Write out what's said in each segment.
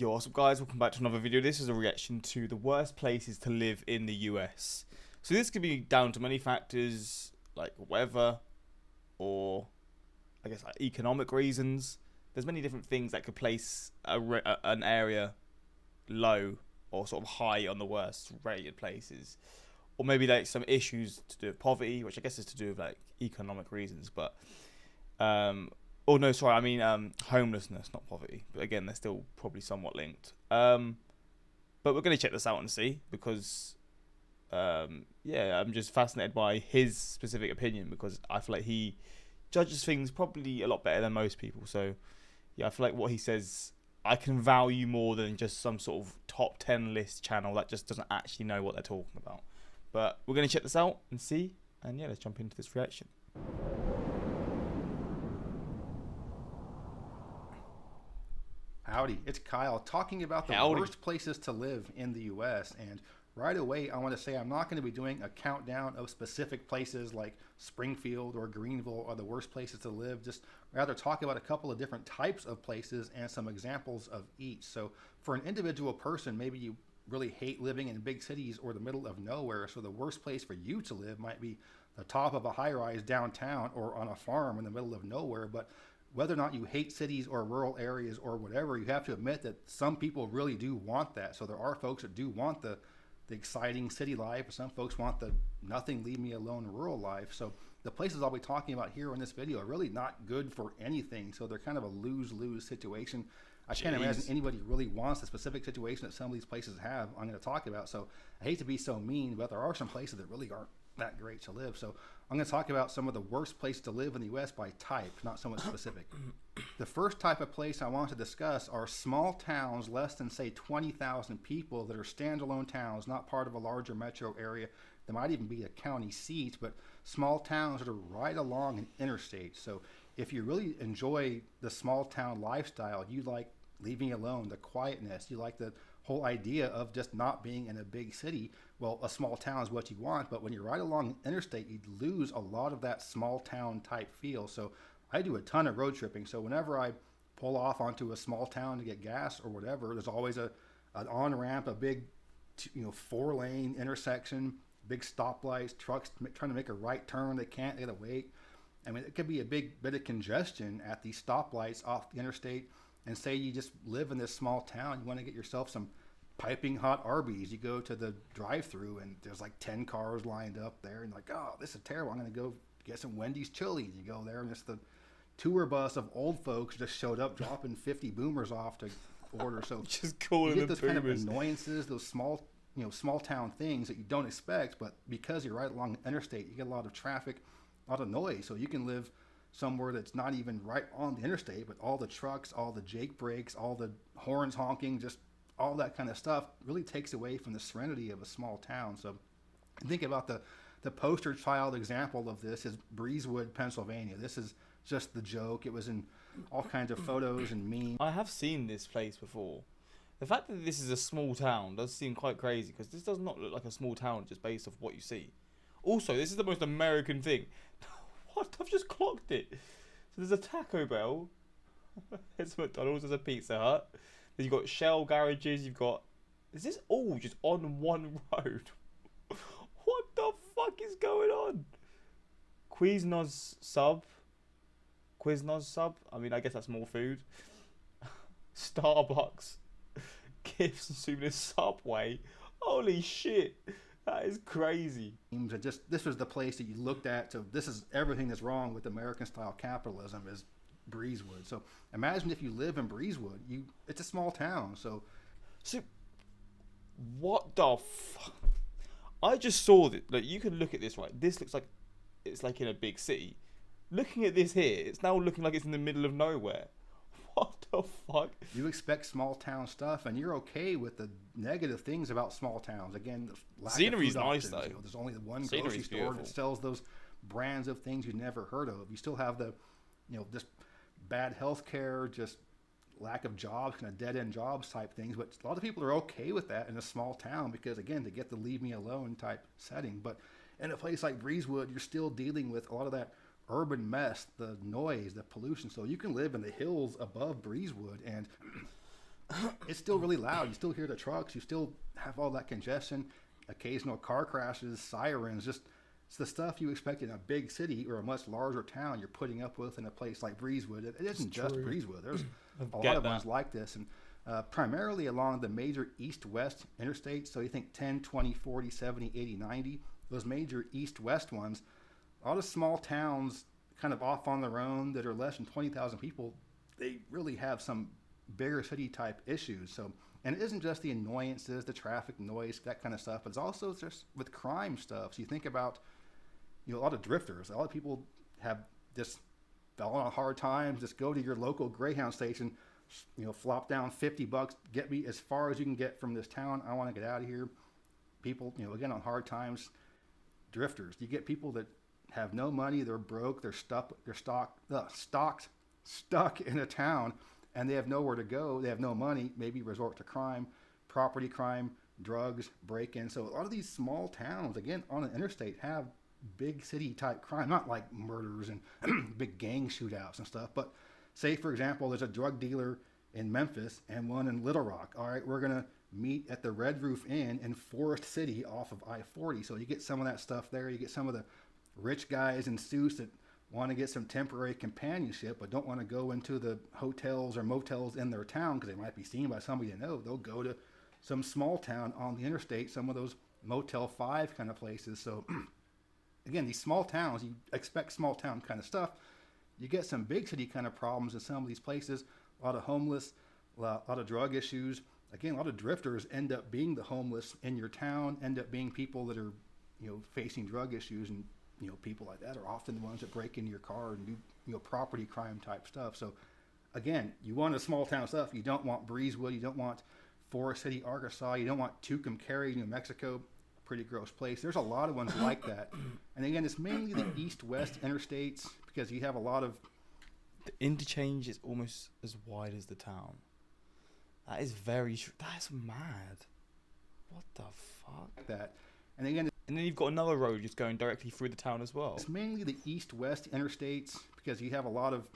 Yo, what's up guys, welcome back to another video. This is a reaction to the worst places to live in the US. So this could be down to many factors like weather or I guess like economic reasons. There's many different things that could place an area low or sort of high on the worst rated places. Or maybe like some issues to do with poverty, which I guess is to do with like economic reasons, but oh no, sorry, I mean homelessness, not poverty. But again, they're still probably somewhat linked. But we're gonna check this out and see because yeah, I'm just fascinated by his specific opinion because I feel like he judges things probably a lot better than most people. So yeah, I feel like what he says I can value more than just some sort of top 10 list channel that just doesn't actually know what they're talking about. But we're gonna check this out and see, and yeah, let's jump into this reaction. Howdy, it's Kyle talking about the Howdy. worst places to live in the US. And right away, I want to say I'm not going to be doing a countdown of specific places like Springfield or Greenville are the worst places to live. Just rather talk about a couple of different types of places and some examples of each. So for an individual person, maybe you really hate living in big cities or the middle of nowhere. So the worst place for you to live might be the top of a high rise downtown or on a farm in the middle of nowhere. But whether or not you hate cities or rural areas or whatever, you have to admit that some people really do want that. So there are folks that do want the exciting city life. Some folks want the nothing, leave me alone rural life. So the places I'll be talking about here in this video are really not good for anything. So they're kind of a lose-lose situation. I can't imagine anybody really wants the specific situation that some of these places have I'm going to talk about. So I hate to be so mean, but there are some places that really aren't that great to live. So I'm going to talk about some of the worst places to live in the U.S. by type, not so much specific. The first type of place I want to discuss are small towns, less than say 20,000 people, that are standalone towns, not part of a larger metro area. They might even be a county seat, but small towns that are right along an interstate. So if you really enjoy the small town lifestyle, you like leaving alone, the quietness, you like the whole idea of just not being in a big city, well, a small town is what you want. But when you're right along the interstate, you lose a lot of that small town type feel. So I do a ton of road tripping. So whenever I pull off onto a small town to get gas or whatever, there's always an on ramp, a big 4-lane intersection, big stoplights, trucks trying to make a right turn, they can't, they gotta wait. I mean, it could be a big bit of congestion at these stoplights off the interstate. And say you just live in this small town, you want to get yourself some piping hot Arby's. You go to the drive-through and there's like 10 cars lined up there, and like, oh, this is terrible. I'm gonna go get some Wendy's chili. You go there and it's the tour bus of old folks just showed up dropping 50 boomers off to order. So Just calling you get them those kind of boomers. annoyances, those small town things that you don't expect, but because you're right along the interstate, you get a lot of traffic, a lot of noise. So you can live somewhere that's not even right on the interstate, but all the trucks, all the Jake brakes, all the horns honking, just all that kind of stuff really takes away from the serenity of a small town. So think about the poster child example of this is Breezewood, Pennsylvania. This is just the joke. It was in all kinds of photos and memes. I have seen this place before. The fact that this is a small town does seem quite crazy because this does not look like a small town just based off what you see. Also, this is the most American thing. What? I've just clocked it. So there's a Taco Bell, there's a McDonald's, there's a Pizza Hut, then you've got Shell garages, you've got... Is this all just on one road? What the fuck is going on? Quiznos sub. I mean, I guess that's more food. Starbucks. Gifts and souvenirs. Subway. Holy shit. That is crazy. And just this was the place that you looked at. So this is everything that's wrong with American style capitalism is Breezewood. So imagine if you live in Breezewood. It's a small town. So What the fuck? I just saw that. Like, you can look at this, right? This looks like it's like in a big city. Looking at this here, it's now looking like it's in the middle of nowhere. What the fuck? you expect small town stuff, and you're okay with the negative things about small towns. Again, the lack Scenery's of food nice, options. though. There's only the one Scenery's grocery store beautiful. that sells those brands of things you've never heard of. You still have the, just bad health care, just lack of jobs, kind of dead end jobs type things. But a lot of people are okay with that in a small town because, again, to get the leave me alone type setting. But in a place like Breezewood, you're still dealing with a lot of that urban mess, the noise, the pollution. So you can live in the hills above Breezewood, and it's still really loud. You still hear the trucks. You still have all that congestion, occasional car crashes, sirens. Just it's the stuff you expect in a big city or a much larger town. You're putting up with in a place like Breezewood. It isn't just Breezewood. There's a lot of ones like this, and primarily along the major east-west interstates. So you think 10, 20, 40, 70, 80, 90. Those major east-west ones. A lot of small towns, kind of off on their own, that are less than 20,000 people. They really have some bigger city type issues. So, and it isn't just the annoyances, the traffic noise, that kind of stuff, but it's also just with crime stuff. So you think about, a lot of drifters. A lot of people have just fallen on hard times. Just go to your local Greyhound station, flop down $50, get me as far as you can get from this town. I want to get out of here. People, again, on hard times, drifters. You get people that have no money, they're broke, they're stuck in a town, and they have nowhere to go. They have no money, maybe resort to crime, property crime, drugs, break-in. So a lot of these small towns, again, on an interstate have big city type crime, not like murders and big gang shootouts and stuff, but say, for example, there's a drug dealer in Memphis and one in Little Rock. All right, we're going to meet at the Red Roof Inn in Forest City off of I-40. So you get some of that stuff there. You get some of the rich guys in suits that want to get some temporary companionship but don't want to go into the hotels or motels in their town because they might be seen by somebody they know. They'll go to some small town on the interstate, some of those Motel 5 kind of places. So again, these small towns, you expect small town kind of stuff. You get some big city kind of problems in some of these places. A lot of homeless, a lot of drug issues. Again, a lot of drifters end up being the homeless in your town, end up being people that are, facing drug issues, and people like that are often the ones that break into your car and do, property crime type stuff. So again, you want a small town stuff. You don't want Breezewood. You don't want Forest City, Arkansas. You don't want Tucumcari, New Mexico. Pretty gross place. There's a lot of ones like that. And again, it's mainly the east-west interstates because you have a lot of... The interchange is almost as wide as the town. That is that's mad. What the fuck? That. And again... And then you've got another road just going directly through the town as well. It's mainly the east-west interstates because you have a lot of,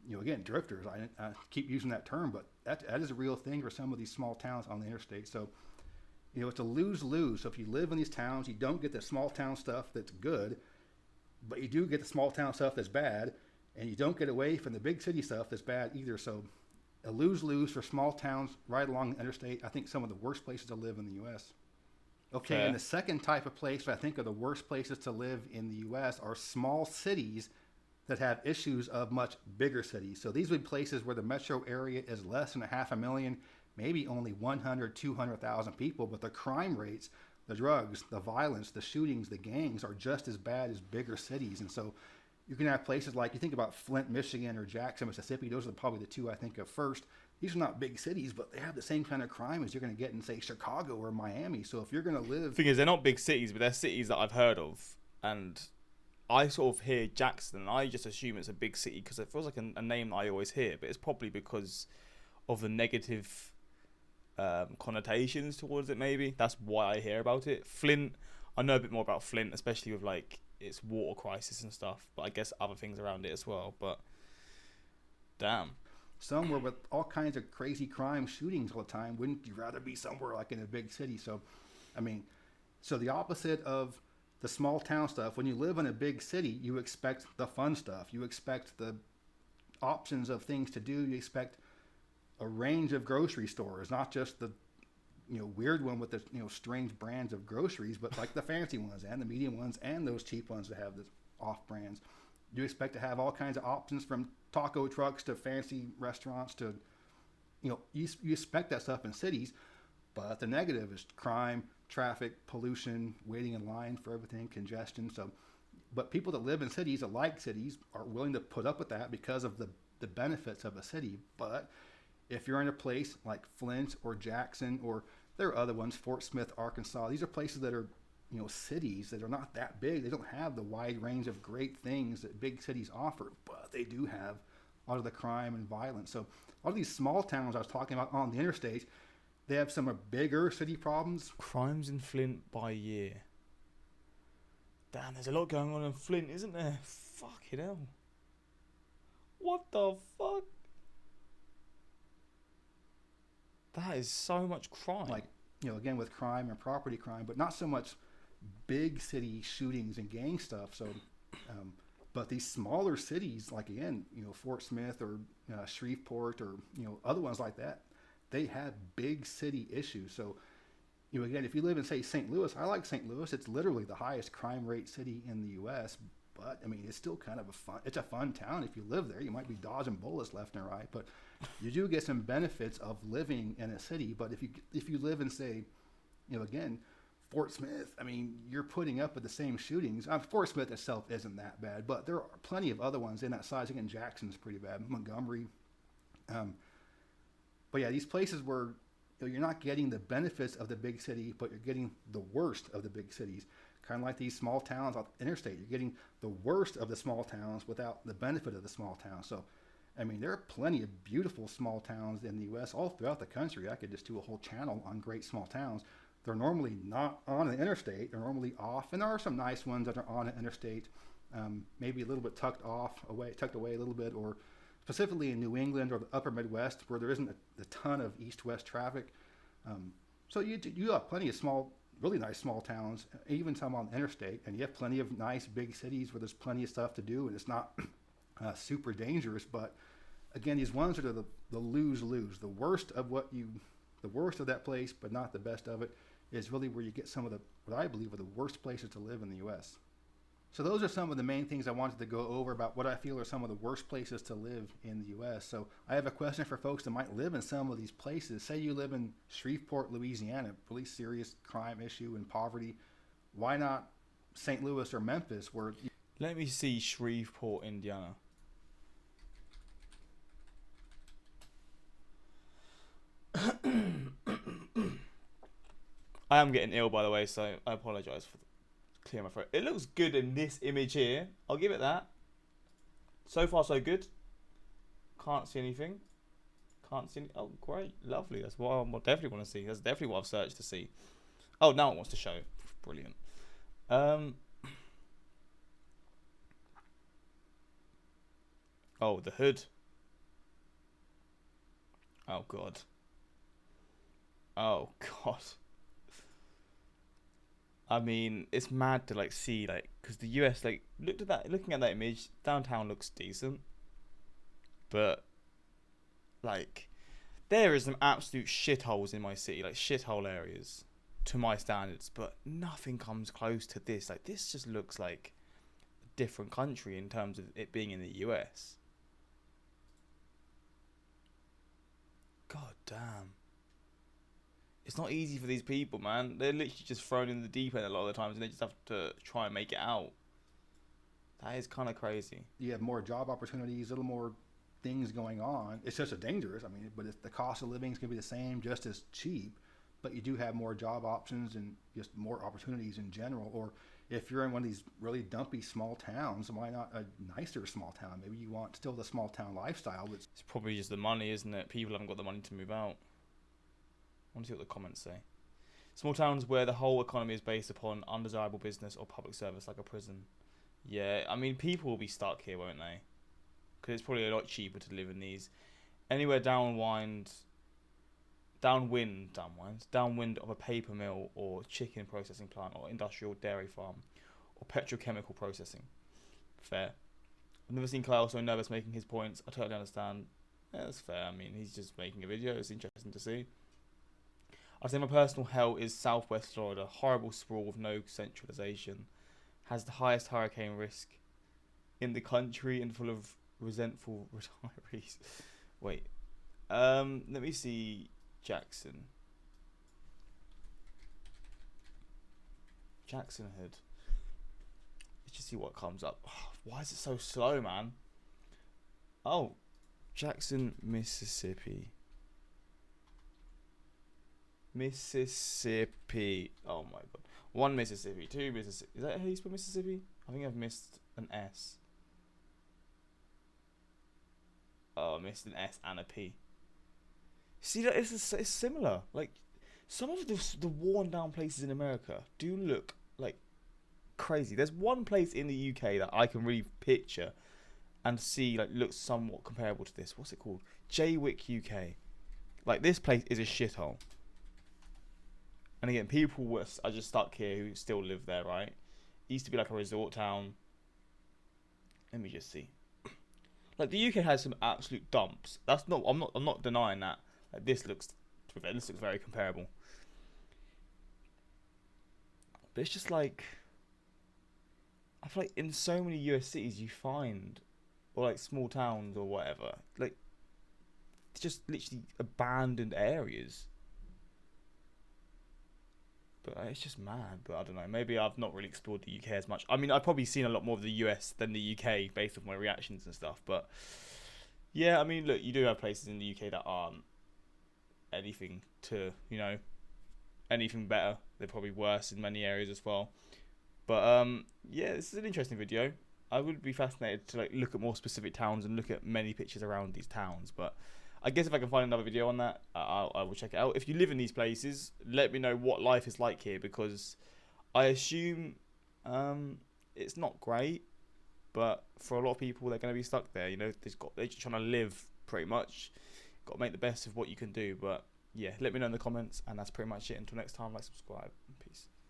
again, drifters. I keep using that term, but that is a real thing for some of these small towns on the interstate. So, it's a lose-lose. So if you live in these towns, you don't get the small town stuff that's good, but you do get the small town stuff that's bad, and you don't get away from the big city stuff that's bad either. So a lose-lose for small towns right along the interstate. I think some of the worst places to live in the U.S. Okay, Fair. And the second type of place that I think are the worst places to live in the U.S. are small cities that have issues of much bigger cities. So these would be places where the metro area is less than 500,000, maybe only 100, 200,000 people, but the crime rates, the drugs, the violence, the shootings, the gangs are just as bad as bigger cities. And so you can have places like, you think about Flint, Michigan, or Jackson, Mississippi. Those are probably the two I think of first. These are not big cities, but they have the same kind of crime as you're going to get in, say, Chicago or Miami. So if you're going to live... The thing is, they're not big cities, but they're cities that I've heard of. And I sort of hear Jackson, and I just assume it's a big city because it feels like a name that I always hear. But it's probably because of the negative connotations towards it, maybe. That's why I hear about it. Flint, I know a bit more about Flint, especially with, like, its water crisis and stuff. But I guess other things around it as well. But, damn. Somewhere with all kinds of crazy crime shootings all the time. Wouldn't you rather be somewhere like in a big city? So, so the opposite of the small town stuff, when you live in a big city, you expect the fun stuff. You expect the options of things to do. You expect a range of grocery stores, not just the weird one with the strange brands of groceries, but like the fancy ones and the medium ones and those cheap ones that have the off brands. You expect to have all kinds of options from taco trucks to fancy restaurants to, you expect that stuff in cities, but the negative is crime, traffic, pollution, waiting in line for everything, congestion. So, but people that live in cities that like cities are willing to put up with that because of the benefits of a city. But if you're in a place like Flint or Jackson, or there are other ones, Fort Smith, Arkansas, these are places that are cities that are not that big. They don't have the wide range of great things that big cities offer, but they do have a lot of the crime and violence. So a lot of these small towns I was talking about on the interstate, they have some bigger city problems. Crimes in Flint by year. Damn, there's a lot going on in Flint, isn't there? Fucking hell. What the fuck? That is so much crime. Like, again with crime and property crime, but not so much big city shootings and gang stuff. So, um, but these smaller cities, like again, Fort Smith or Shreveport or other ones like that, they have big city issues. So, again, if you live in say St. Louis, I like St. Louis. It's literally the highest crime rate city in the U.S. But I mean, it's still kind of a fun. It's a fun town. If you live there, you might be dodging bullets left and right, but you do get some benefits of living in a city. But if you live in say, again, Fort Smith, I mean, you're putting up with the same shootings. Fort Smith itself isn't that bad, but there are plenty of other ones in that size. Again, Jackson's pretty bad. Montgomery. Um, but yeah, these places where you're not getting the benefits of the big city, but you're getting the worst of the big cities. Kind of like these small towns off the interstate. You're getting the worst of the small towns without the benefit of the small towns. So, I mean, there are plenty of beautiful small towns in the U.S. all throughout the country. I could just do a whole channel on great small towns. They're normally not on the interstate. They're normally off, and there are some nice ones that are on the interstate, maybe a little bit tucked away a little bit, or specifically in New England or the upper Midwest where there isn't a ton of east-west traffic. So you have plenty of really nice small towns, even some on the interstate, and you have plenty of nice big cities where there's plenty of stuff to do, and it's not super dangerous. But again, these ones that are the lose-lose, the worst of that place, but not the best of it, is really where you get some of what I believe are the worst places to live in the U.S. So those are some of the main things I wanted to go over about what I feel are some of the worst places to live in the U.S. So I have a question for folks that might live in some of these places. Say you live in Shreveport, Louisiana, really serious crime issue and poverty. Why not St. Louis or Memphis where... Let me see Shreveport, Indiana. I am getting ill, by the way, so I apologise for clear my throat. It looks good in this image here. I'll give it that. So far, so good. Can't see anything. Oh, great. Lovely. That's what I definitely want to see. That's definitely what I've searched to see. Oh, now it wants to show. Brilliant. Oh, the hood. Oh, God. Oh, God. I mean, it's mad to see because the US looking at that image, downtown looks decent, but there is some absolute shitholes in my city, shithole areas to my standards, but nothing comes close to this. This just looks like a different country in terms of it being in the US. God damn. It's not easy for these people, man. They're literally just thrown in the deep end a lot of the times, and they just have to try and make it out. That is kind of crazy. You have more job opportunities, a little more things going on. It's just as dangerous. I mean, but the cost of living is going to be the same, just as cheap. But you do have more job options and just more opportunities in general. Or if you're in one of these really dumpy small towns, why not a nicer small town? Maybe you want still the small town lifestyle. It's probably just the money, isn't it? People haven't got the money to move out. I want to see what the comments say. Small towns where the whole economy is based upon undesirable business or public service, like a prison. Yeah, I mean, people will be stuck here, won't they? Because it's probably a lot cheaper to live in these. Anywhere downwind of a paper mill or chicken processing plant or industrial dairy farm or petrochemical processing. Fair. I've never seen Kyle so nervous making his points. I totally understand. Yeah, that's fair. I mean, he's just making a video. It's interesting to see. I'd say my personal hell is Southwest Florida. Horrible sprawl with no centralization. Has the highest hurricane risk in the country and full of resentful retirees. Wait. Let me see Jackson Hood. Let's just see what comes up. Why is it so slow, man? Oh, Jackson, Mississippi. Oh my god. 1 Mississippi, 2 Mississippi. Is that how you spell Mississippi? I think I've missed an S. Oh, I missed an S and a P. See, that it's similar. Some of the worn down places in America do look crazy. There's one place in the UK that I can really picture and see looks somewhat comparable to this. What's it called? Jaywick, UK. Like, this place is a shithole. And again, people are just stuck here who still live there, right? It used to be like a resort town. Let me just see. Like, the UK has some absolute dumps. I'm not denying that. Like, this looks very comparable. But it's just like, I feel like in so many US cities you find, or like small towns or whatever, like, just literally abandoned areas. But it's just mad. But I don't know. Maybe I've not really explored the UK as much. I mean, I've probably seen a lot more of the US than the UK based on my reactions and stuff. But yeah, I mean, look, you do have places in the UK that aren't anything to, anything better. They're probably worse in many areas as well. But yeah, this is an interesting video. I would be fascinated to like look at more specific towns and look at many pictures around these towns. But I guess if I can find another video on that, I will check it out. If you live in these places, let me know what life is like here, because I assume it's not great. But for a lot of people, they're going to be stuck there. They're just trying to live pretty much. Got to make the best of what you can do. But yeah, let me know in the comments, and that's pretty much it. Until next time, like, subscribe.